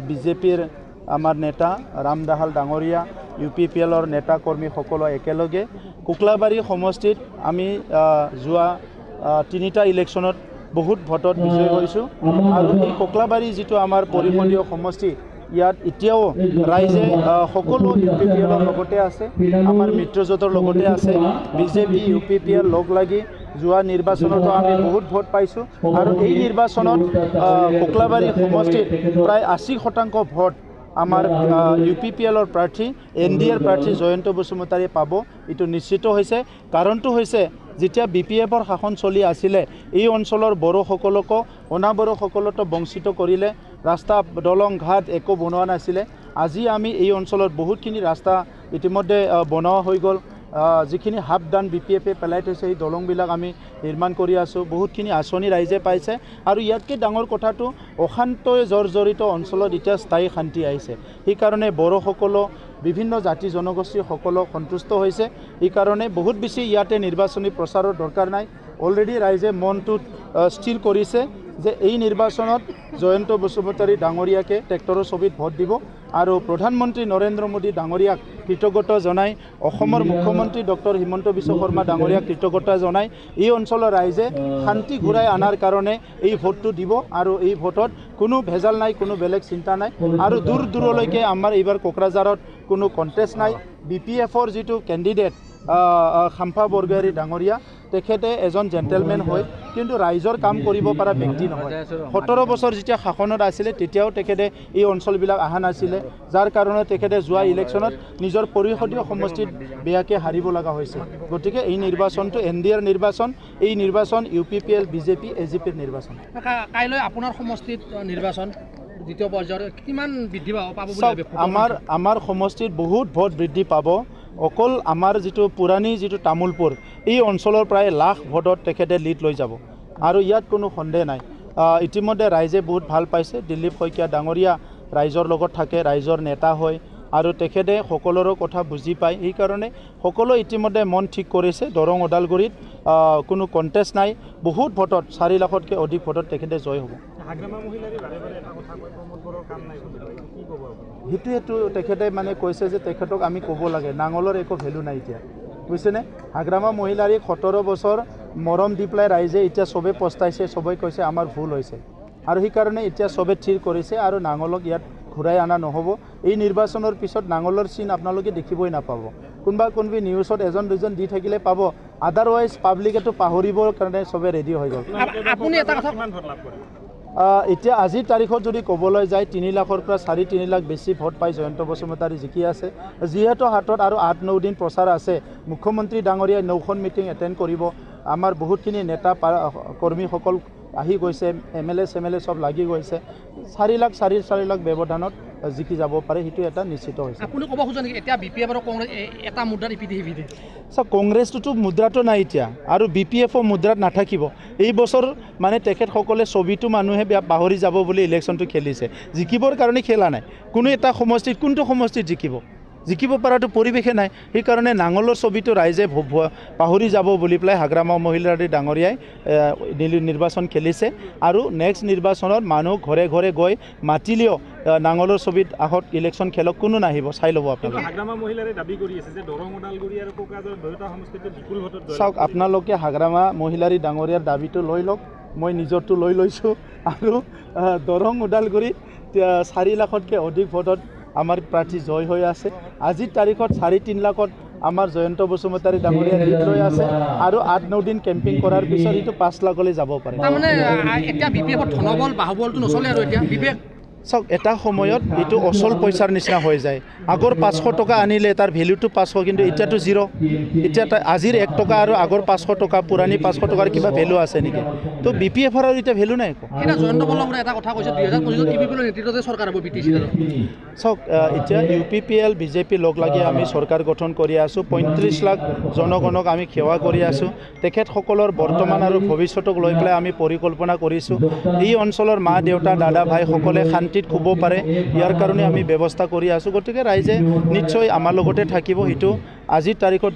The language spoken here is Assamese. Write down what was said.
বিজেপিৰ আমাৰ নেতা ৰাম দাহাল ডাঙৰীয়া UPPLৰ নেতা কৰ্মী সকলো একেলগে কোকলাবাৰী সমষ্টিত আমি যোৱা তিনিটা ইলেকশ্যনত বহুত ভোটত বিজয় হৈছোঁ আৰু এই কোকলাবাৰী যিটো আমাৰ পৰিষদীয় সমষ্টি ইয়াত এতিয়াও ৰাইজে সকলো UPPLৰ লগতে আছে আমাৰ মিত্ৰজোঁটৰ লগতে আছে বিজেপি UPPL লগ লাগি যোৱা নিৰ্বাচনতো আমি বহুত ভোট পাইছোঁ আৰু এই নিৰ্বাচনত কোকলাবাৰী সমষ্টিত প্ৰায় 80% ভোট আমাৰ UPPLৰ প্ৰাৰ্থী NDAৰ প্ৰাৰ্থী জয়ন্ত বসুমতাৰী পাব এটো নিশ্চিত হৈছে কাৰণটো হৈছে যেতিয়া BPFৰ শাসন চলি আছিলে এই অঞ্চলৰ বড়োসকলক অনাবড়োসকলক বঞ্চিত কৰিলে ৰাস্তা দলং ঘাট একো বনোৱা নাছিলে আজি আমি এই অঞ্চলত বহুতখিনি ৰাস্তা ইতিমধ্যে বনোৱা হৈ গ'ল যিখিনি হাফ ডান BPFে পেলাই থৈছে এই দলংবিলাক আমি নিৰ্মাণ কৰি আছোঁ বহুতখিনি আঁচনি ৰাইজে পাইছে আৰু ইয়াতকৈ ডাঙৰ কথাটো অশান্তই জৰ্জৰিত অঞ্চলত এতিয়া স্থায়ী শান্তি আহিছে সেইকাৰণে বড়োসকলো বিভিন্ন জাতি জনগোষ্ঠীসকলো সন্তুষ্ট হৈছে এইকাৰণে বহুত বেছি ইয়াতে নিৰ্বাচনী প্ৰচাৰৰ দৰকাৰ নাই অলৰেডি ৰাইজে মনটো স্থিৰ কৰিছে যে এই নিৰ্বাচনত জয়ন্ত বসুমতাৰী ডাঙৰীয়াকে ট্ৰেক্টৰৰ ছবিত ভোট দিব আৰু প্ৰধানমন্ত্ৰী নৰেন্দ্ৰ মোদী ডাঙৰীয়াক কৃতজ্ঞতা জনাই অসমৰ মুখ্যমন্ত্ৰী ডক্টৰ হিমন্ত বিশ্ব শৰ্মা ডাঙৰীয়াক কৃতজ্ঞতা জনাই এই অঞ্চলৰ ৰাইজে শান্তি ঘূৰাই আনাৰ কাৰণে এই ভোটটো দিব আৰু এই ভোটত কোনো ভেজাল নাই কোনো বেলেগ চিন্তা নাই আৰু দূৰ দূৰলৈকে আমাৰ এইবাৰ কোকৰাঝাৰত কোনো কণ্টেষ্ট নাই BPFৰ যিটো কেণ্ডিডেট খাম্পা বৰগোহাঞি ডাঙৰীয়া তেখেতে এজন জেণ্টেলমেন হয় কিন্তু ৰাইজৰ কাম কৰিব পৰা ব্যক্তি নহয় 17 বছৰ যেতিয়া শাসনত আছিলে তেতিয়াও তেখেতে এই অঞ্চলবিলাক অহা নাছিলে যাৰ কাৰণে তেখেতে যোৱা ইলেকশ্যনত নিজৰ পৰিষদীয় সমষ্টিত বেয়াকৈ হাৰিব লগা হৈছে গতিকে এই নিৰ্বাচনটো NDAৰ নিৰ্বাচন এই নিৰ্বাচন UPPL BJP AGPৰ নিৰ্বাচন কাইলৈ আপোনাৰ সমষ্টিত নিৰ্বাচন দ্বিতীয় পৰ্যায়ৰ কিমান বৃদ্ধি পাব বুলি আমাৰ সমষ্টিত বহুত ভোট বৃদ্ধি পাব অকল আমাৰ যিটো পুৰাণী যিটো তামোলপুৰ এই অঞ্চলৰ প্ৰায় লাখ ভোটত তেখেতে লিড লৈ যাব আৰু ইয়াত কোনো সন্দেহ নাই ইতিমধ্যে ৰাইজে বহুত ভাল পাইছে দিলীপ শইকীয়া ডাঙৰীয়া ৰাইজৰ লগত থাকে ৰাইজৰ নেতা হয় আৰু তেখেতে সকলোৰে কথা বুজি পায় সেইকাৰণে সকলো ইতিমধ্যে মন ঠিক কৰিছে দৰং ওদালগুৰিত কোনো কণ্টেষ্ট নাই বহুত ভোটত 4 লাখতকৈ অধিক ভোটত তেখেতে জয় হ'ব সেইটো তেখেতে মানে কৈছে যে তেখেতক আমি ক'ব লাগে নাঙলৰ একো ভেলু নাই এতিয়া বুজিছেনে হাগ্ৰামা মহিলাৰীক 17 বছৰ মৰম দি পেলাই ৰাইজে এতিয়া চবে পস্তাইছে চবে কৈছে আমাৰ ভুল হৈছে আৰু সেইকাৰণে এতিয়া চবে থিৰ কৰিছে আৰু নাঙলক ইয়াত ঘূৰাই অনা নহ'ব এই নিৰ্বাচনৰ পিছত নাঙলৰ চিন আপোনালোকে দেখিবই নাপাব কোনোবা নিউজত এজন দুজন দি থাকিলে পাব আদাৰৱাইজ পাব্লিকেটো পাহৰিবৰ কাৰণে চবে ৰেডি হৈ গ'ল আপুনি এটা কথা এতিয়া আজিৰ তাৰিখত যদি ক'বলৈ যায় 3 লাখৰ পৰা 4.5 লাখ বেছি ভোট পাই জয়ন্ত বসুমতাৰী জিকি আছে যিহেতু হাতত আৰু 8-9 দিন প্ৰচাৰ আছে মুখ্যমন্ত্ৰী ডাঙৰীয়াই 9খন মিটিং এটেণ্ড কৰিব আমাৰ বহুতখিনি নেতা কৰ্মীসকল আহি গৈছে MLA CMLA সব লাগি গৈছে 4 লাখ ব্যৱধানত জিকি যাব পাৰে সেইটো এটা নিশ্চিত হৈছে আপুনি ক'ব খোজা নেকি এতিয়া BPF আৰু কংগ্ৰেছ এটা মুদ্ৰাত ইপিঠে কংগ্ৰেছটোতো মুদ্ৰাটো নাই এতিয়া আৰু BPFও মুদ্ৰাত নাথাকিব এই বছৰ মানে তেখেতসকলে ছবিটো মানুহে পাহৰি যাব বুলি ইলেকশ্যনটো খেলিছে জিকিবৰ কাৰণে খেলা নাই কোনো এটা সমষ্টিত কোনটো সমষ্টিত জিকিব পৰাটো পৰিৱেশে নাই সেইকাৰণে নাঙলৰ ছবিটো ৰাইজে পাহৰি যাব বুলি পেলাই হাগ্ৰামা মহিলাৰী ডাঙৰীয়াই নিৰ্বাচন খেলিছে আৰু নেক্সট নিৰ্বাচনত মানুহ ঘৰে ঘৰে গৈ মাতিলেও নাঙলৰ ছবিত আহত ইলেকশ্যন খেলক কোনো নাহিব চাই ল'ব আপোনালোকে হাগ্ৰামা মহিলাৰে দাবী কৰি আছে যে দৰং ওদালগুৰি আৰু কোকৰাঝাৰ দুয়োটা সমষ্টিতে বিপুল ভোটত চাওক আপোনালোকে হাগ্ৰামা মহিলাৰী ডাঙৰীয়াৰ দাবীটো লৈ লওক মই নিজৰটো লৈ লৈছোঁ আৰু দৰং ওদালগুৰিত 4 লাখতকৈ অধিক ভোটত আমাৰ প্ৰাৰ্থী জয় হৈ আছে আজিৰ তাৰিখত 4-3 লাখত আমাৰ জয়ন্ত বসুমতাৰী ডাঙৰীয়া লিড লৈ আছে আৰু 8-9 দিন কেম্পিং কৰাৰ পিছত এইটো 5 লাখলৈ যাব পাৰে তাৰমানে এতিয়া BPFৰ ধনবল বাহুবলটো নচলে আৰু এতিয়া BPF চাওক এটা সময়ত এইটো অচল পইচাৰ নিচিনা হৈ যায় আগৰ 500 টকা আনিলে তাৰ ভেলুটো 500 কিন্তু এতিয়াতো 0 এতিয়া আজিৰ 1 টকা আৰু আগৰ 500 টকা পুৰাণী 500 টকাৰ কিবা ভেলু আছে নেকি তো BPFৰ আৰু এতিয়া ভেলু নাই এটা জয়ন্ত বল্লভে এটা কথা কৈছে 2025 UPPLৰ নেতৃত্বতে চৰকাৰ হ'ব BTC চাওক এতিয়া UPPL BJP লগ লাগি আমি চৰকাৰ গঠন কৰি আছোঁ 35 লাখ জনগণক আমি সেৱা কৰি আছোঁ তেখেতসকলৰ বৰ্তমান আৰু ভৱিষ্যতক লৈ পেলাই আমি পৰিকল্পনা কৰিছোঁ এই অঞ্চলৰ মা দেউতা দাদা ভাই সকলে শান্তিত শুব পাৰে ইয়াৰ কাৰণে আমি ব্যৱস্থা কৰি আছোঁ গতিকে ৰাইজে নিশ্চয় আমাৰ লগতে থাকিব সেইটো আজিৰ তাৰিখত